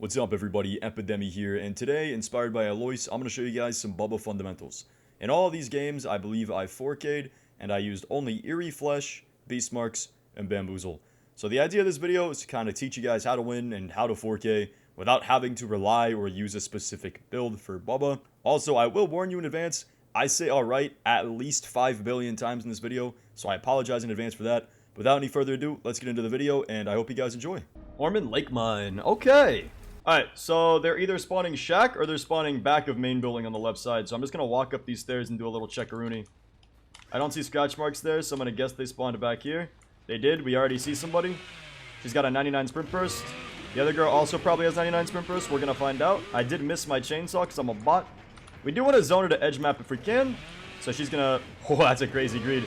What's up everybody, Epidemy here, and today, inspired by Alois, I'm going to show you guys some Bubba fundamentals. In all of these games, I believe I 4K'd, and I used only Eerie Flesh, Beast Marks, and Bamboozle. So the idea of this video is to kind of teach you guys how to win and how to 4K without having to rely or use a specific build for Bubba. Also, I will warn you in advance, I say alright at least 5 billion times in this video, so I apologize in advance for that. Without any further ado, let's get into the video, and I hope you guys enjoy. Ormond Lake Mine, okay. Alright, so they're either spawning shack or they're spawning back of main building on the left side. So I'm just going to walk up these stairs and do a little checkaroonie. I don't see scratch marks there, so I'm going to guess they spawned back here. They did. We already see somebody. She's got a 99 sprint burst. The other girl also probably has 99 sprint burst. We're going to find out. I did miss my chainsaw because I'm a bot. We do want to zone her to edge map if we can. So she's going to... Oh, that's a crazy greed.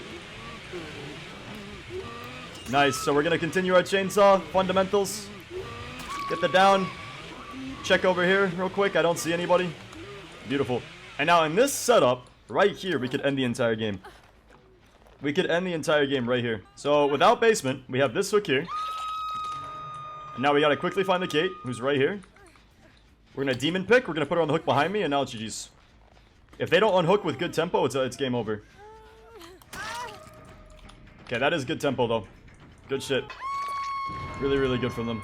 Nice. So we're going to continue our chainsaw fundamentals. Get the down. Check over here real quick. I don't see anybody. Beautiful. And now in this setup, right here, we could end the entire game. We could end the entire game right here. So without basement, we have this hook here. And now we gotta quickly find the Kate, who's right here. We're gonna demon pick. We're gonna put her on the hook behind me, and now it's GG's. If they don't unhook with good tempo, it's game over. Okay, that is good tempo though. Good shit. Really, really good from them.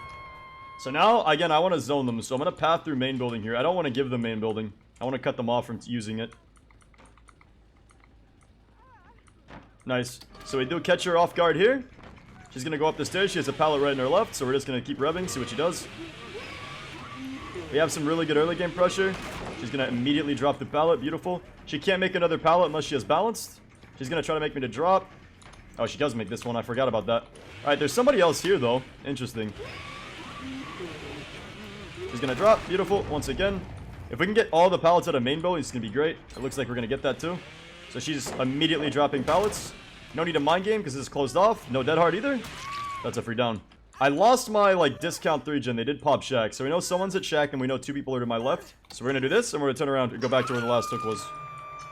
So now, again, I want to zone them, so I'm going to path through main building here. I don't want to give them main building. I want to cut them off from using it. Nice. So we do catch her off guard here. She's going to go up the stairs. She has a pallet right in her left, so we're just going to keep revving, see what she does. We have some really good early game pressure. She's going to immediately drop the pallet. Beautiful. She can't make another pallet unless she has balanced. She's going to try to make me to drop. Oh, she does make this one. I forgot about that. Alright, there's somebody else here, though. Interesting. She's gonna drop. Beautiful. Once again. If we can get all the pallets out of main building, it's gonna be great. It looks like we're gonna get that too. So she's immediately dropping pallets. No need to mind game because this is closed off. No dead hard either. That's a free down. I lost my discount 3 gen. They did pop shack. So we know someone's at shack and we know 2 people are to my left. So we're gonna do this and we're gonna turn around and go back to where the last hook was.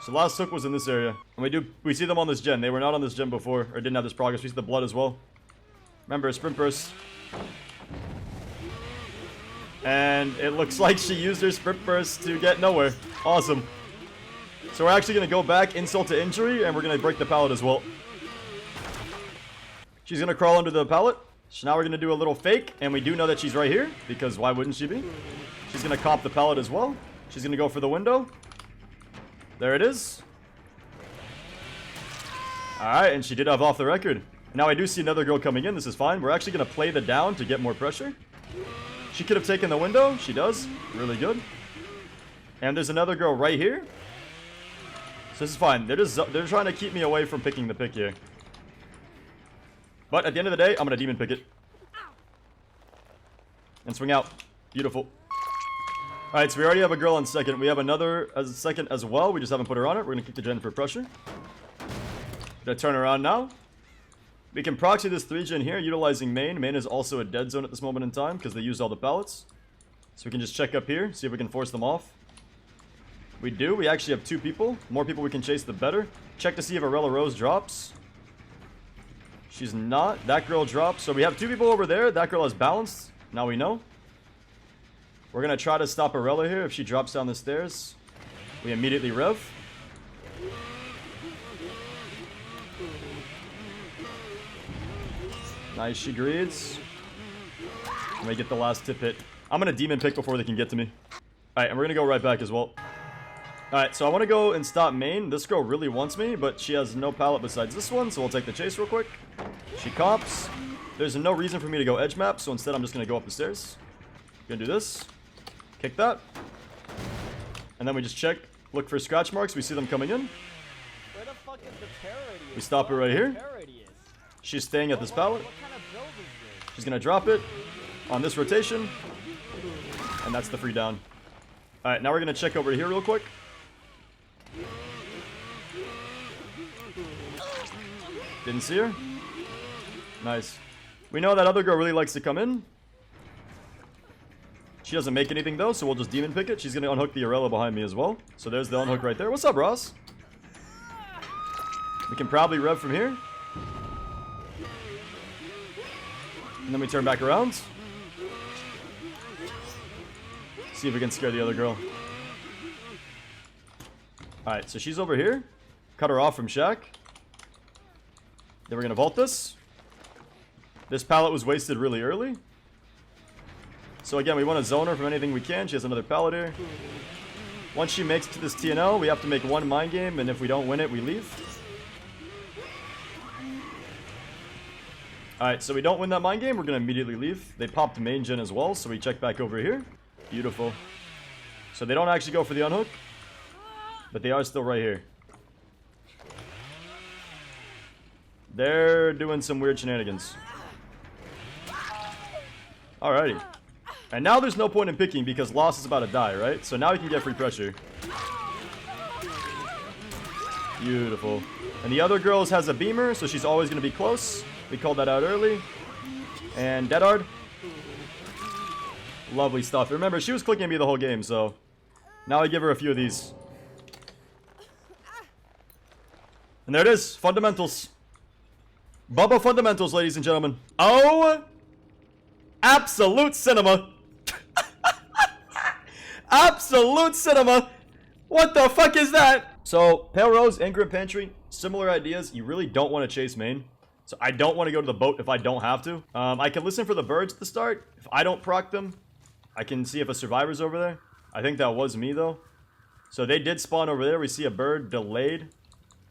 So the last hook was in this area. And we see them on this gen. They were not on this gen before or didn't have this progress. We see the blood as well. Remember, sprint burst. And it looks like she used her sprint burst to get nowhere. Awesome. So we're actually going to go back insult to injury, and we're going to break the pallet as well. She's going to crawl under the pallet. So now we're going to do a little fake, and we do know that she's right here, because why wouldn't she be? She's going to comp the pallet as well. She's going to go for the window. There it is. Alright, and she did have off the record. Now I do see another girl coming in. This is fine. We're actually going to play the down to get more pressure. She could have taken the window. She does. Really good. And there's another girl right here. So this is fine. They're trying to keep me away from picking the pick here. But at the end of the day, I'm going to demon pick it. And swing out. Beautiful. Alright, so we already have a girl on second. We have another as a second as well. We just haven't put her on it. We're going to kick the gen for pressure. Gonna turn around now. We can proxy this 3 gen here utilizing main. Main is also a dead zone at this moment in time because they used all the pallets. So we can just check up here, see if we can force them off. We do. We actually have 2 people. The more people we can chase, the better. Check to see if Arella Rose drops. She's not. That girl drops. So we have 2 people over there. That girl has balanced. Now we know. We're going to try to stop Arella here. If she drops down the stairs, we immediately rev. Nice, she greeds. And we get the last tip hit. I'm going to demon pick before they can get to me. Alright, and we're going to go right back as well. Alright, so I want to go and stop main. This girl really wants me, but she has no pallet besides this one, so we'll take the chase real quick. She comps. There's no reason for me to go edge map, so instead I'm just going to go up the stairs. Gonna do this. Kick that. And then we just check. Look for scratch marks. We see them coming in. Where the fuck is the parody? We stop her right here. She's staying at this pallet. She's gonna drop it on this rotation. And that's the free down. Alright, now we're gonna check over here real quick. Didn't see her. Nice. We know that other girl really likes to come in. She doesn't make anything though, so we'll just demon pick it. She's gonna unhook the Arella behind me as well. So there's the unhook right there. What's up, Ross? We can probably rev from here. And then we turn back around. See if we can scare the other girl. Alright, so she's over here. Cut her off from Shaq. Then we're gonna vault this. This pallet was wasted really early. So again, we want to zone her from anything we can. She has another pallet here. Once she makes it to this TNL, we have to make one mind game, and if we don't win it, we leave. Alright, so we don't win that mind game, we're going to immediately leave. They popped main gen as well, so we check back over here. Beautiful. So they don't actually go for the unhook, but they are still right here. They're doing some weird shenanigans. Alrighty. And now there's no point in picking because Lost is about to die, right? So now we can get free pressure. Beautiful. And the other girls has a beamer, so she's always going to be close. We called that out early. And Dead Hard. Lovely stuff. Remember, she was clicking at me the whole game, so now I give her a few of these. And there it is. Fundamentals. Bubba Fundamentals, ladies and gentlemen. Oh! Absolute cinema. Absolute cinema. What the fuck is that? So, Pale Rose and Grim Pantry, similar ideas. You really don't want to chase main. So I don't want to go to the boat if I don't have to. I can listen for the birds at the start. If I don't proc them, I can see if a survivor's over there. I think that was me though. So they did spawn over there. We see a bird delayed.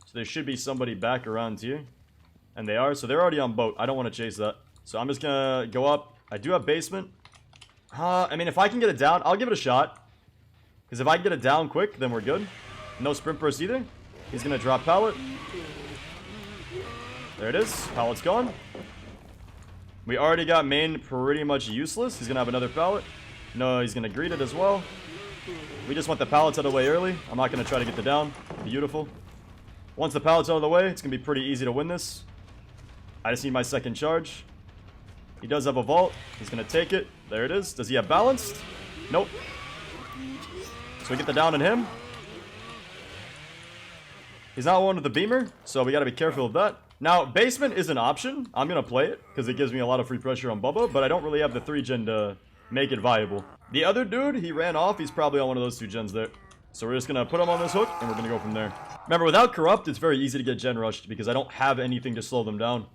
So there should be somebody back around here. And they are. So they're already on boat. I don't want to chase that. So I'm just going to go up. I do have basement. I mean, if I can get it down, I'll give it a shot. Because if I can get it down quick, then we're good. No sprint burst either. He's going to drop pallet. There it is. Pallet's gone. We already got main pretty much useless. He's going to have another pallet. No, he's going to greet it as well. We just want the pallets out of the way early. I'm not going to try to get the down. Beautiful. Once the pallet's out of the way, it's going to be pretty easy to win this. I just need my second charge. He does have a vault. He's going to take it. There it is. Does he have balanced? Nope. So we get the down on him. He's not one with the beamer, so we got to be careful of that. Now, basement is an option. I'm going to play it because it gives me a lot of free pressure on Bubba, but I don't really have the 3-gen to make it viable. The other dude, he ran off. He's probably on one of those 2 gens there. So we're just going to put him on this hook, and we're going to go from there. Remember, without Corrupt, it's very easy to get gen rushed because I don't have anything to slow them down.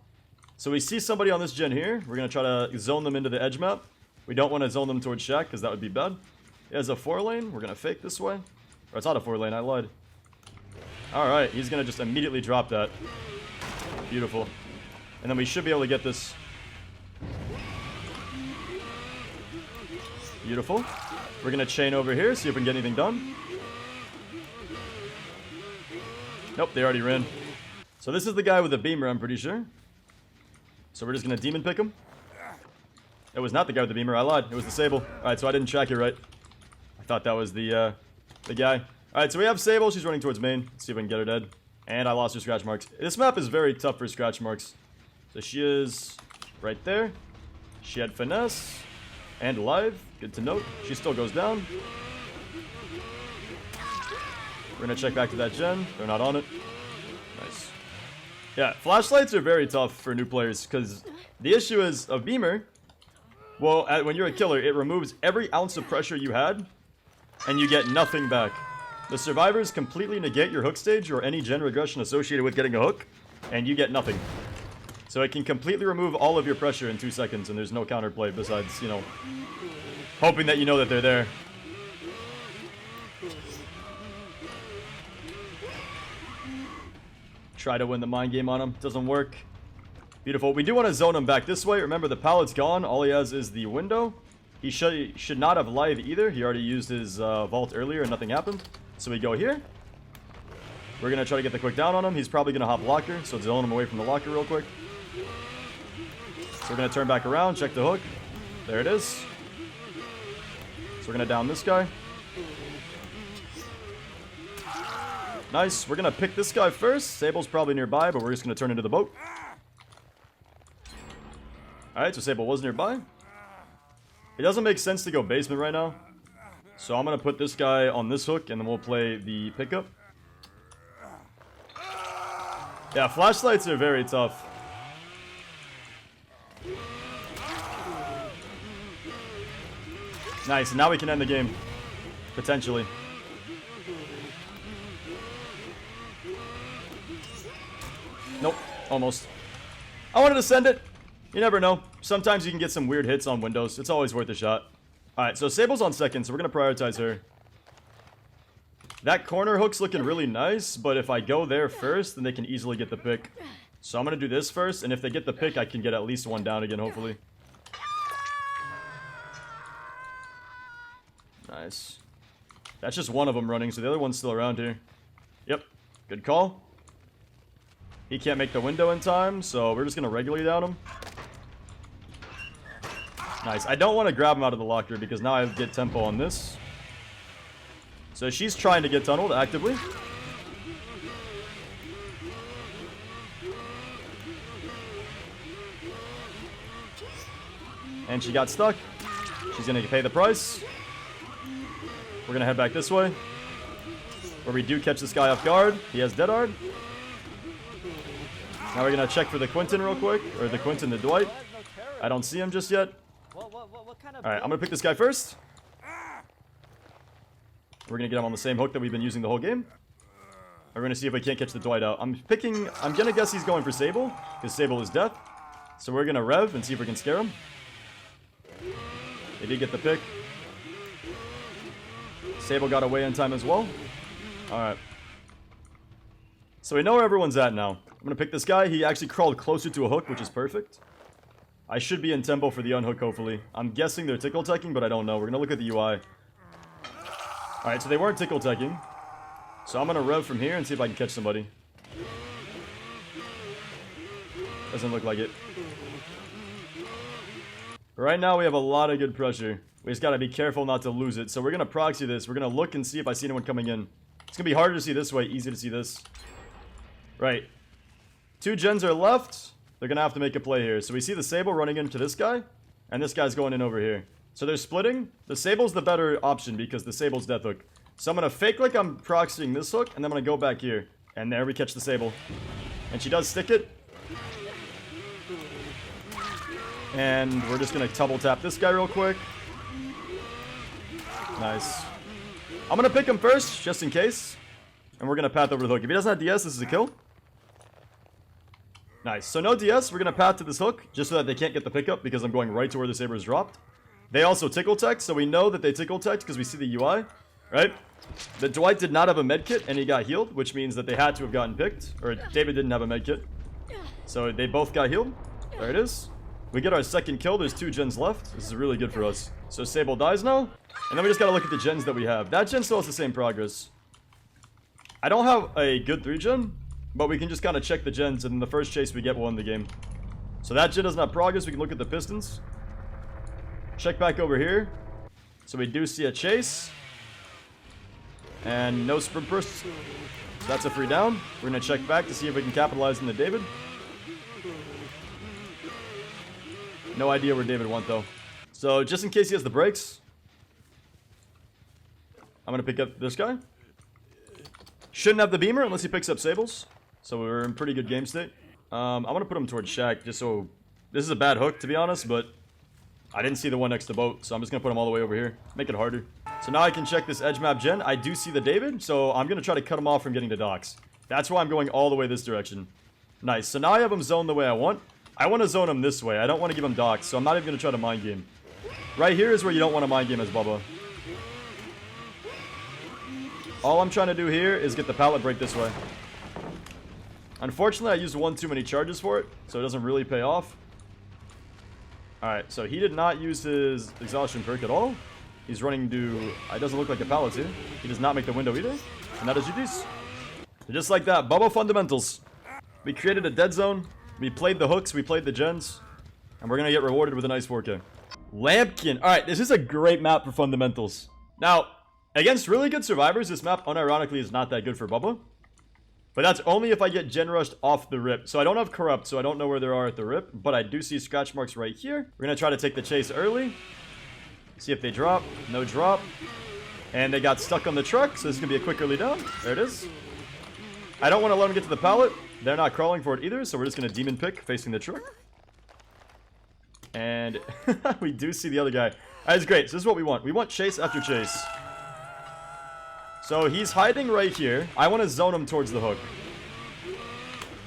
So we see somebody on this gen here. We're going to try to zone them into the edge map. We don't want to zone them towards Shaq because that would be bad. He has a 4-lane. We're going to fake this way. Or it's not a 4-lane. I lied. Alright, he's going to just immediately drop that. Beautiful. And then we should be able to get this. Beautiful. We're going to chain over here, see if we can get anything done. Nope, they already ran. So this is the guy with the beamer, I'm pretty sure. So we're just going to demon pick him. It was not the guy with the beamer, I lied. It was the Sable. Alright, so I didn't track it right. I thought that was the guy. Alright, so we have Sable. She's running towards main. Let's see if we can get her dead. And I lost her scratch marks. This map is very tough for scratch marks. So she is right there. She had finesse and alive. Good to note. She still goes down. We're going to check back to that gen. They're not on it. Nice. Yeah, flashlights are very tough for new players because the issue is a beamer. Well, when you're a killer, it removes every ounce of pressure you had and you get nothing back. The survivors completely negate your hook stage or any gen regression associated with getting a hook, and you get nothing. So it can completely remove all of your pressure in 2 seconds, and there's no counterplay besides, you know, hoping that you know that they're there. Try to win the mind game on him. Doesn't work. Beautiful. We do want to zone him back this way. Remember, the pallet's gone. All he has is the window. He should not have live either. He already used his vault earlier and nothing happened. So we go here. We're going to try to get the quick down on him. He's probably going to hop locker, so zone him away from the locker real quick. So we're going to turn back around, check the hook. There it is. So we're going to down this guy. Nice. We're going to pick this guy first. Sable's probably nearby, but we're just going to turn into the boat. Alright, so Sable was nearby. It doesn't make sense to go basement right now. So I'm going to put this guy on this hook, and then we'll play the pickup. Yeah, flashlights are very tough. Nice, and now we can end the game. Potentially. Nope, almost. I wanted to send it. You never know. Sometimes you can get some weird hits on windows. It's always worth a shot. Alright, so Sable's on second, so we're going to prioritize her. That corner hook's looking really nice, but if I go there first, then they can easily get the pick. So I'm going to do this first, and if they get the pick, I can get at least one down again, hopefully. Nice. That's just one of them running, so the other one's still around here. Yep, good call. He can't make the window in time, so we're just going to regularly down him. Nice. I don't want to grab him out of the locker because now I get tempo on this. So she's trying to get tunneled actively. And she got stuck. She's going to pay the price. We're going to head back this way, where we do catch this guy off guard. He has dead hard. Now we're going to check for the Quentin real quick, or the Quentin, the Dwight. I don't see him just yet. What kind of Alright, I'm going to pick this guy first. We're going to get him on the same hook that we've been using the whole game. We're going to see if we can't catch the Dwight out. I'm going to guess he's going for Sable, because Sable is death. So we're going to rev and see if we can scare him. They did get the pick. Sable got away in time as well. Alright. So we know where everyone's at now. I'm going to pick this guy. He actually crawled closer to a hook, which is perfect. I should be in tempo for the unhook, hopefully. I'm guessing they're tickle teching, but I don't know. We're going to look at the UI. Alright, so they weren't tickle teching. So I'm going to rev from here and see if I can catch somebody. Doesn't look like it. Right now we have a lot of good pressure. We just got to be careful not to lose it. So we're going to proxy this. We're going to look and see if I see anyone coming in. It's going to be harder to see this way, easy to see this. Right. 2 gens are left. They're going to have to make a play here. So we see the Sable running into this guy, and this guy's going in over here. So they're splitting. The Sable's the better option because the Sable's death hook. So I'm going to fake like I'm proxying this hook, and then I'm going to go back here. And there we catch the Sable. And she does stick it. And we're just going to double tap this guy real quick. Nice. I'm going to pick him first, just in case. And we're going to path over the hook. If he doesn't have DS, this is a kill. Nice. So no DS. We're going to path to this hook, just so that they can't get the pickup, because I'm going right to where the Saber is dropped. They also tickle tech, so we know that they tickle tech because we see the UI, right? The Dwight did not have a medkit, and he got healed, which means that they had to have gotten picked. Or David didn't have a medkit. So they both got healed. There it is. We get our second kill. There's 2 gens left. This is really good for us. So Sable dies now. And then we just gotta look at the gens that we have. That gen still has the same progress. I don't have a good 3 gen, but we can just kind of check the gens, and in the first chase we get one in the game. So that gen doesn't have progress. We can look at the pistons. Check back over here. So we do see a chase. And no sprint bursts. So that's a free down. We're gonna check back to see if we can capitalize on the David. No idea where David went though. So just in case he has the brakes, I'm gonna pick up this guy. Shouldn't have the beamer unless he picks up Sables. So we're in pretty good game state. I'm gonna put him towards Shaq just so... This is a bad hook to be honest, but I didn't see the one next to boat, so I'm just gonna put him all the way over here. Make it harder. So now I can check this edge map gen. I do see the David, so I'm gonna try to cut him off from getting to docks. That's why I'm going all the way this direction. Nice. So now I have him zoned the way I want. I want to zone him this way. I don't want to give him docks, so I'm not even going to try to mind game. Right here is where you don't want to mind game as Bubba. All I'm trying to do here is get the pallet break this way. Unfortunately, I used one too many charges for it, so it doesn't really pay off. Alright, so he did not use his exhaustion perk at all. He's running to... It doesn't look like a pallet here. He does not make the window either. And that is GG's. So just like that, Bubba fundamentals. We created a dead zone. We played the hooks, we played the gens, and we're going to get rewarded with a nice 4K. Lampkin. Alright, this is a great map for fundamentals. Now, against really good survivors, this map unironically is not that good for Bubba. But that's only if I get gen rushed off the rip. So I don't have corrupt, so I don't know where they are at the rip, but I do see scratch marks right here. We're going to try to take the chase early. See if they drop. No drop. And they got stuck on the truck, so this is going to be a quick early down. There it is. I don't want to let them get to the pallet. They're not crawling for it either, so we're just going to demon pick facing the truck. And we do see the other guy. That's great. So this is what we want. We want chase after chase. So he's hiding right here. I want to zone him towards the hook.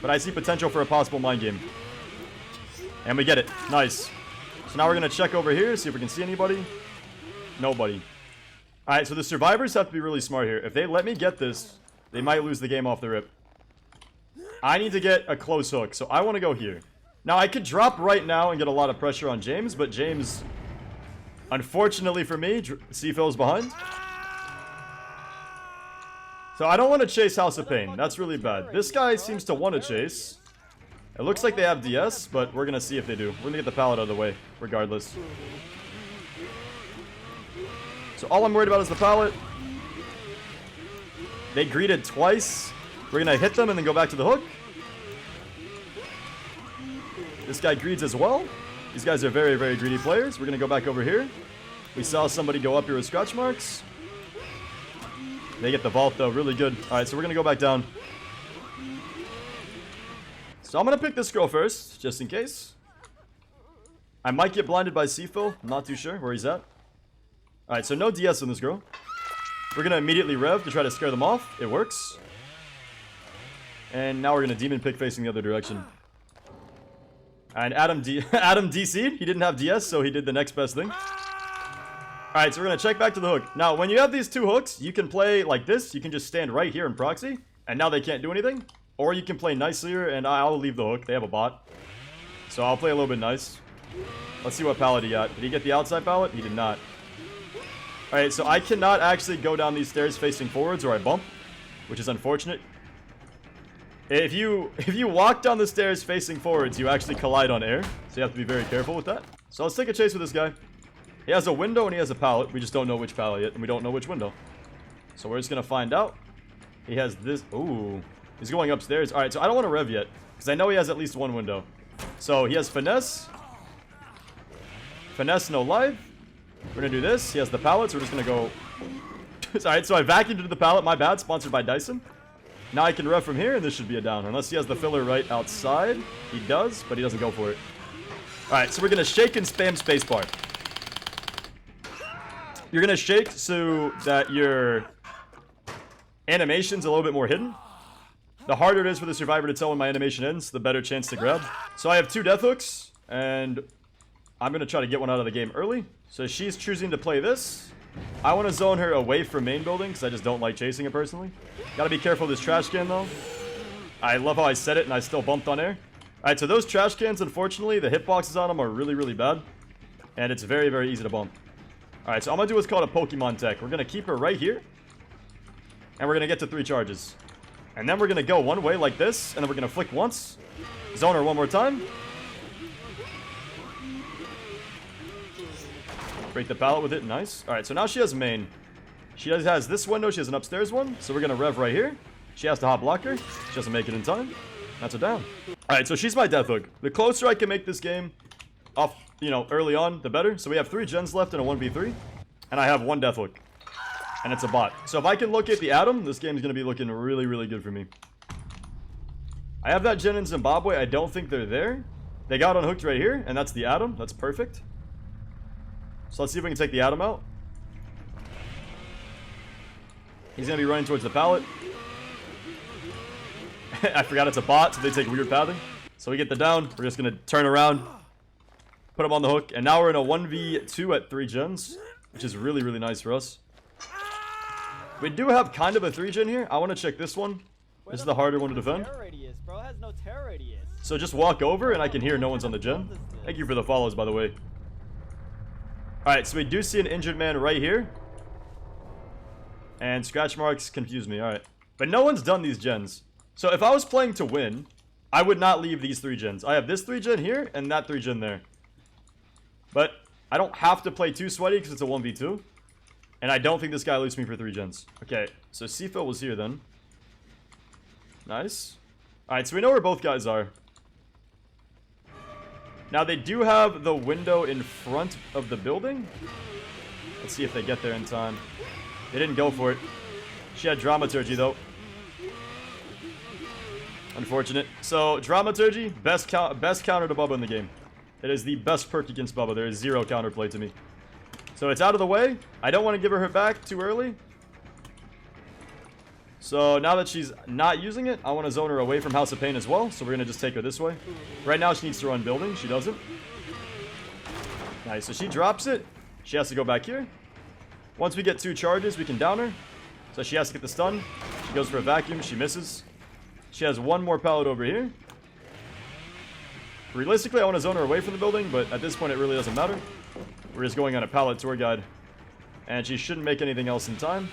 But I see potential for a possible mind game. And we get it. Nice. So now we're going to check over here, see if we can see anybody. Nobody. Alright, so the survivors have to be really smart here. If they let me get this, they might lose the game off the rip. I need to get a close hook, so I want to go here. Now, I could drop right now and get a lot of pressure on James, but James, unfortunately for me, C-Phil's behind. So I don't want to chase House of Pain. That's really bad. This guy seems to want to chase. It looks like they have DS, but we're going to see if they do. We're going to get the pallet out of the way, regardless. So all I'm worried about is the pallet. They greeted twice. We're going to hit them and then go back to the hook. This guy greeds as well. These guys are very, very greedy players. We're going to go back over here. We saw somebody go up here with scratch marks. They get the vault, though. Really good. All right, so we're going to go back down. So I'm going to pick this girl first, just in case. I might get blinded by C-Phil. I'm not too sure where he's at. All right, so no DS on this girl. We're going to immediately rev to try to scare them off. It works. And now we're going to demon pick facing the other direction. And Adam DC'd. He didn't have DS, so he did the next best thing. Alright, so we're going to check back to the hook. Now, when you have these two hooks, you can play like this. You can just stand right here in proxy. And now they can't do anything. Or you can play nicelier, and I'll leave the hook. They have a bot. So I'll play a little bit nice. Let's see what pallet he got. Did he get the outside pallet? He did not. Alright, so I cannot actually go down these stairs facing forwards or I bump. Which is unfortunate. If you walk down the stairs facing forwards, you actually collide on air. So you have to be very careful with that. So let's take a chase with this guy. He has a window and he has a pallet. We just don't know which pallet yet, and we don't know which window. So we're just going to find out. He has this. Ooh. He's going upstairs. Alright, so I don't want to rev yet. Because I know he has at least one window. So he has finesse. Finesse, no live. We're going to do this. He has the pallet, so we're just going to go. Alright, so I vacuumed into the pallet. My bad. Sponsored by Dyson. Now I can rev from here, and this should be a down. Unless he has the filler right outside. He does, but he doesn't go for it. Alright, so we're going to shake and spam spacebar. You're going to shake so that your animation's a little bit more hidden. The harder it is for the survivor to tell when my animation ends, the better chance to grab. So I have two death hooks, and I'm going to try to get one out of the game early. So she's choosing to play this. I want to zone her away from main building because I just don't like chasing it personally. Gotta be careful of this trash can though. I love how I said it and I still bumped on air. Alright, so those trash cans, unfortunately, the hitboxes on them are really, really bad. And it's very, very easy to bump. Alright, so I'm gonna do what's called a Pokemon tech. We're gonna keep her right here. And we're gonna get to 3 charges. And then we're gonna go one way like this. And then we're gonna flick once. Zone her one more time. Break the pallet with it. Nice. Alright, so now she has main. She has this window. She has an upstairs one. So we're going to rev right here. She has to hot block her. She doesn't make it in time. That's a down. Alright, so she's my death hook. The closer I can make this game off, early on, the better. So we have 3 gens left in a 1v3. And I have 1 death hook. And it's a bot. So if I can locate the atom, this game is going to be looking really, really good for me. I have that gen in Zimbabwe. I don't think they're there. They got unhooked right here. And that's the atom. That's perfect. So let's see if we can take the atom out. He's going to be running towards the pallet. I forgot it's a bot, so they take weird pathing. So we get the down. We're just going to turn around. Put him on the hook. And now we're in a 1v2 at 3 gens. Which is really, really nice for us. We do have kind of a 3 gen here. I want to check this one. This is the harder one to defend. Bro, it has no terror radius. So just walk over and I can hear no one's on the gen. Thank you for the follows, by the way. Alright, so we do see an injured man right here. And scratch marks confuse me, alright. But no one's done these gens. So if I was playing to win, I would not leave these 3 gens. I have this 3 gen here and that 3 gen there. But I don't have to play too sweaty because it's a 1v2. And I don't think this guy loses me for 3 gens. Okay, so C-Phil was here then. Nice. Alright, so we know where both guys are. Now, they do have the window in front of the building. Let's see if they get there in time. They didn't go for it. She had Dramaturgy, though. Unfortunate. So, Dramaturgy, best counter to Bubba in the game. It is the best perk against Bubba. There is zero counterplay to me. So it's out of the way. I don't want to give her back too early. So now that she's not using it, I want to zone her away from House of Pain as well. So we're going to just take her this way. Right now she needs to run building. She doesn't. Nice. So she drops it. She has to go back here. Once we get 2 charges, we can down her. So she has to get the stun. She goes for a vacuum. She misses. She has 1 more pallet over here. Realistically, I want to zone her away from the building, but at this point, it really doesn't matter. We're just going on a pallet tour guide. And she shouldn't make anything else in time.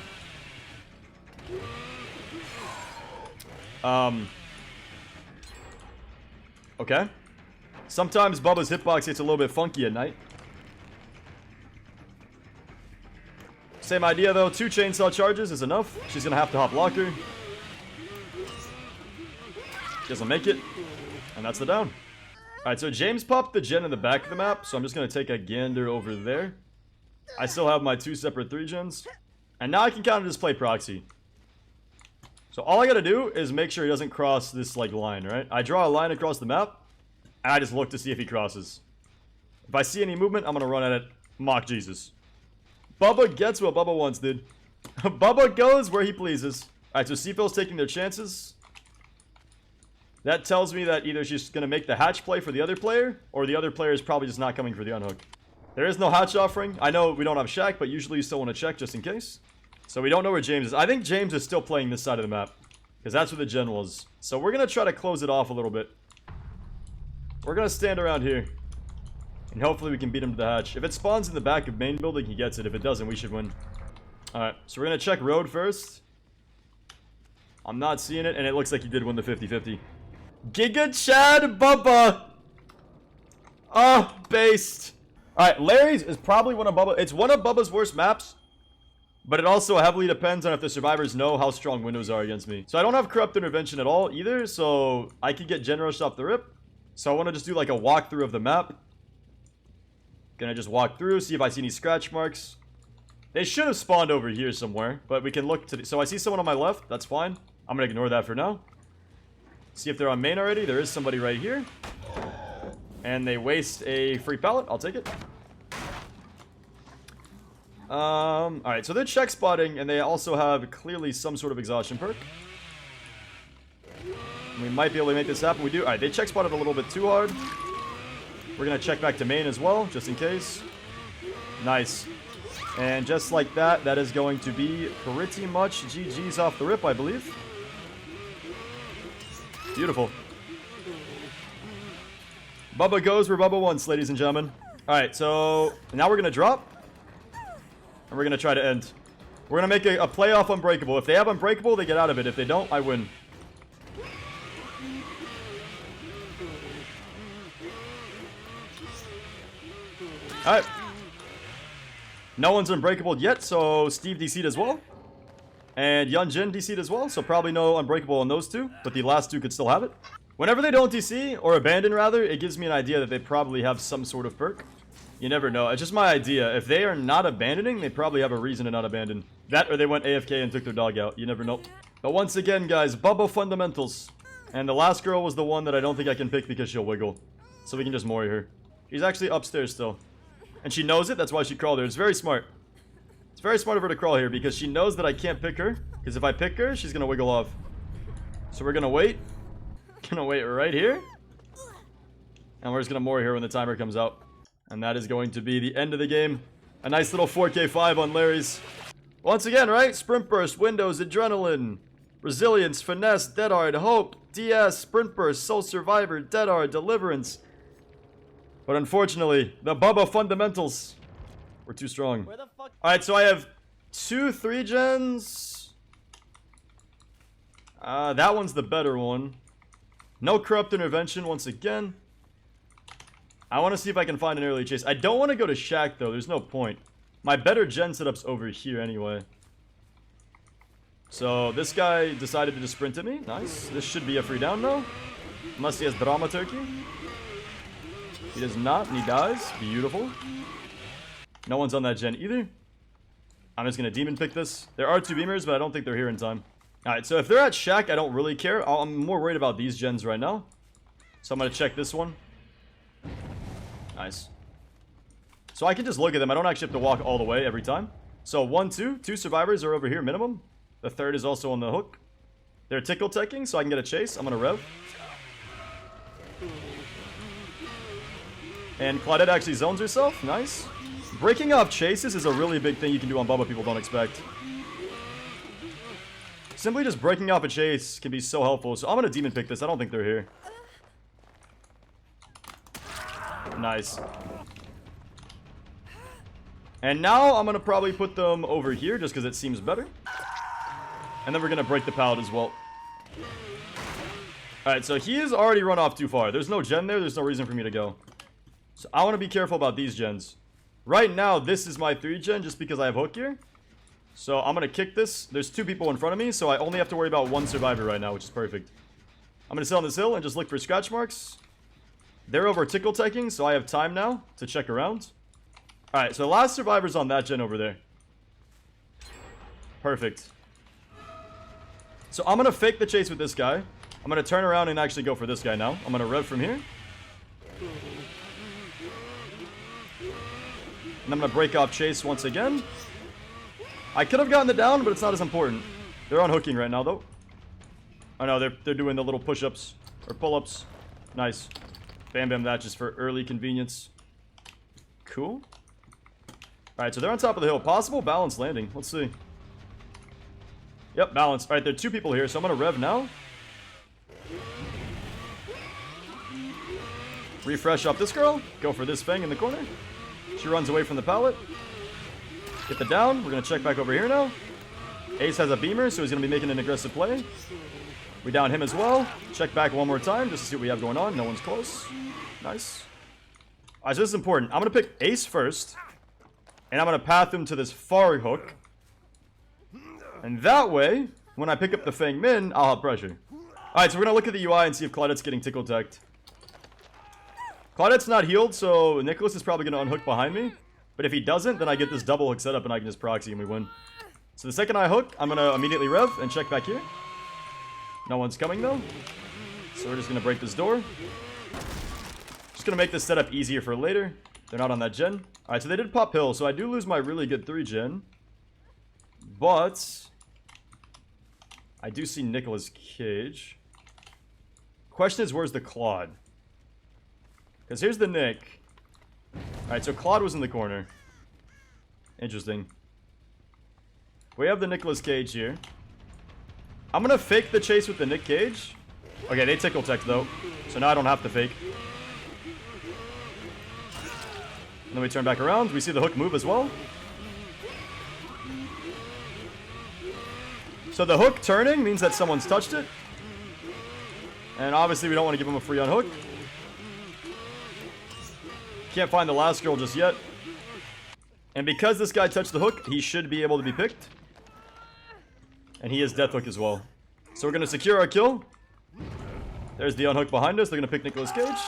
Okay. Sometimes Bubba's hitbox gets a little bit funky at night. Same idea, though. 2 chainsaw charges is enough. She's going to have to hop locker. She doesn't make it. And that's the down. Alright, so James popped the gen in the back of the map, so I'm just going to take a gander over there. I still have my 2 separate 3 gens. And now I can kind of just play proxy. So all I got to do is make sure he doesn't cross this, like, line, right? I draw a line across the map, and I just look to see if he crosses. If I see any movement, I'm going to run at it. Mock Jesus. Bubba gets what Bubba wants, dude. Bubba goes where he pleases. Alright, so Seafill's taking their chances. That tells me that either she's going to make the hatch play for the other player, or the other player is probably just not coming for the unhook. There is no hatch offering. I know we don't have Shack, but usually you still want to check just in case. So we don't know where James is. I think James is still playing this side of the map, because that's where the gen was. So we're going to try to close it off a little bit. We're going to stand around here, and hopefully we can beat him to the hatch. If it spawns in the back of main building, he gets it. If it doesn't, we should win. Alright, so we're going to check road first. I'm not seeing it, and it looks like he did win the 50-50. Giga Chad Bubba! Oh, based. Alright, Larry's is probably one of Bubba. It's one of Bubba's worst maps. But it also heavily depends on if the survivors know how strong windows are against me. So I don't have corrupt intervention at all either. So I could get gen rushed off the rip. So I want to just do like a walkthrough of the map. Gonna just walk through, see if I see any scratch marks. They should have spawned over here somewhere. But we can look to so I see someone on my left. That's fine. I'm gonna ignore that for now. See if they're on main already. There is somebody right here. And they waste a free pallet. I'll take it. Alright, so they're check spotting, and they also have clearly some sort of exhaustion perk. We might be able to make this happen. We do. Alright, they check spotted a little bit too hard. We're gonna check back to main as well, just in case. Nice. And just like that, that is going to be pretty much GG's off the rip, I believe. Beautiful. Bubba goes where Bubba wants, ladies and gentlemen. Alright, so now we're gonna drop. And we're going to try to end. We're going to make a playoff Unbreakable. If they have Unbreakable, they get out of it. If they don't, I win. Alright. No one's Unbreakable yet, so Steve DC'd as well. And Yunjin DC'd as well, so probably no Unbreakable on those 2. But the last 2 could still have it. Whenever they don't DC, or abandon rather, it gives me an idea that they probably have some sort of perk. You never know. It's just my idea. If they are not abandoning, they probably have a reason to not abandon. That or they went AFK and took their dog out. You never know. But once again, guys, Bubba Fundamentals. And the last girl was the one that I don't think I can pick because she'll wiggle. So we can just mori her. She's actually upstairs still. And she knows it. That's why she crawled there. It's very smart. It's very smart of her to crawl here because she knows that I can't pick her. Because if I pick her, she's going to wiggle off. So we're going to wait. Gonna wait right here. And we're just going to mori her when the timer comes out. And that is going to be the end of the game. A nice little 4K5 on Larry's. Once again, right? Sprint Burst, Windows, Adrenaline, Resilience, Finesse, Dead Hard, Hope, DS, Sprint Burst, Soul Survivor, Dead Hard, Deliverance. But unfortunately, the Bubba Fundamentals were too strong. Where the fuck? Alright, so I have 2 3 gens. That one's the better one. No Corrupt Intervention once again. I want to see if I can find an early chase. I don't want to go to Shack, though. There's no point. My better gen setup's over here anyway. So, this guy decided to just sprint at me. Nice. This should be a free down, though. Unless he has Drama Turkey. He does not, and he dies. Beautiful. No one's on that gen either. I'm just going to demon pick this. There are 2 beamers, but I don't think they're here in time. Alright, so if they're at Shack, I don't really care. I'm more worried about these gens right now. So I'm going to check this one. Nice. So I can just look at them. I don't actually have to walk all the way every time. So 1, 2. 2 survivors are over here minimum. The third is also on the hook. They're tickle teching, so I can get a chase. I'm gonna rev. And Claudette actually zones herself. Nice. Breaking off chases is a really big thing you can do on Bubba people don't expect. Simply just breaking off a chase can be so helpful. So I'm gonna demon pick this. I don't think they're here. Nice. And now I'm gonna probably put them over here just because it seems better. And then we're gonna break the pallet as well. Alright, so he has already run off too far. There's no gen there. There's no reason for me to go. So I want to be careful about these gens. Right now, this is my 3 gen just because I have hook here. So I'm going to kick this. There's 2 people in front of me, so I only have to worry about 1 survivor right now, which is perfect. I'm going to sit on this hill and just look for scratch marks. They're over tickle teching, so I have time now to check around. Alright, so the last survivor's on that gen over there. Perfect. So I'm going to fake the chase with this guy. I'm going to turn around and actually go for this guy now. I'm going to rev from here. And I'm going to break off chase once again. I could have gotten the down, but it's not as important. They're unhooking right now, though. Oh, no, they're doing the little push-ups or pull-ups. Nice. Bam, bam, that just for early convenience. Cool. Alright, so they're on top of the hill. Possible balance landing. Let's see. Yep, balance. Alright, there are 2 people here, so I'm going to rev now. Refresh off this girl. Go for this Fang in the corner. She runs away from the pallet. Get the down. We're going to check back over here now. Ace has a beamer, so he's going to be making an aggressive play. We down him as well. Check back one more time just to see what we have going on. No one's close. Nice. Alright, so this is important. I'm going to pick Ace first. And I'm going to path him to this far hook. And that way, when I pick up the Fang Min, I'll have pressure. Alright, so we're going to look at the UI and see if Claudette's getting tickle teched. Claudette's not healed, so Nicholas is probably going to unhook behind me. But if he doesn't, then I get this double hook setup and I can just proxy and we win. So the second I hook, I'm going to immediately rev and check back here. No one's coming though. So we're just going to break this door. Just going to make this setup easier for later. They're not on that gen. Alright, so they did pop hill, so I do lose my really good 3 gen. But I do see Nicholas Cage. Question is, where's the Claude? Because here's the Nick. Alright, so Claude was in the corner. Interesting. We have the Nicolas Cage here. I'm going to fake the chase with the Nick Cage. Okay, they tickle tech though. So now I don't have to fake. And then we turn back around. We see the hook move as well. So the hook turning means that someone's touched it. And obviously we don't want to give him a free unhook. Can't find the last girl just yet. And because this guy touched the hook, he should be able to be picked. And he is death hook as well. So we're going to secure our kill. There's the unhook behind us. They're going to pick Nicolas Cage.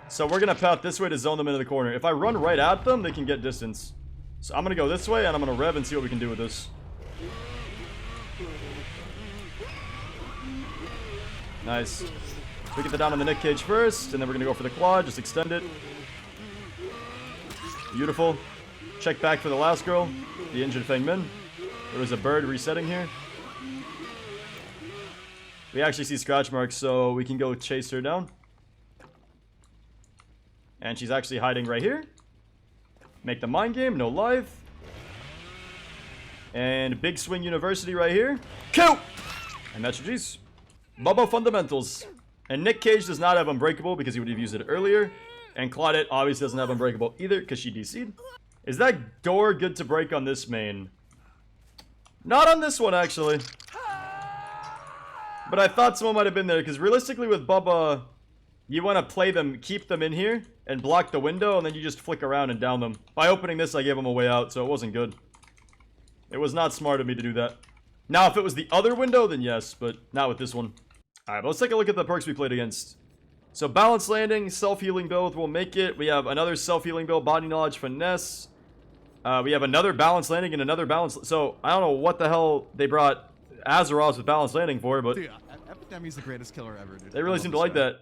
So we're going to path this way to zone them into the corner. If I run right at them, they can get distance. So I'm going to go this way, and I'm going to rev and see what we can do with this. Nice. We get the down on the Nick Cage first, and then we're going to go for the Claw. Just extend it. Beautiful. Check back for the last girl. The injured Feng Min. There was a bird resetting here. We actually see scratch marks, so we can go chase her down. And she's actually hiding right here. Make the mind game, no life. And Big Swing University right here. Kill! And that's your G's. Bubba Fundamentals. And Nick Cage does not have Unbreakable because he would have used it earlier. And Claudette obviously doesn't have Unbreakable either because she DC'd. Is that door good to break on this main? Not on this one, actually. But I thought someone might have been there because realistically with Bubba, you want to play them, keep them in here, and block the window, and then you just flick around and down them. By opening this, I gave them a way out, so it wasn't good. It was not smart of me to do that. Now, if it was the other window, then yes, but not with this one. Alright, but let's take a look at the perks we played against. So, Balance Landing, Self-Healing Build will make it. We have another Self-Healing Build, Body Knowledge, Finesse. We have another Balance Landing and another Balance... So, I don't know what the hell they brought Azeroth with Balance Landing for, but... Dude, Epidemy's the greatest killer ever, dude. They really seem to like that.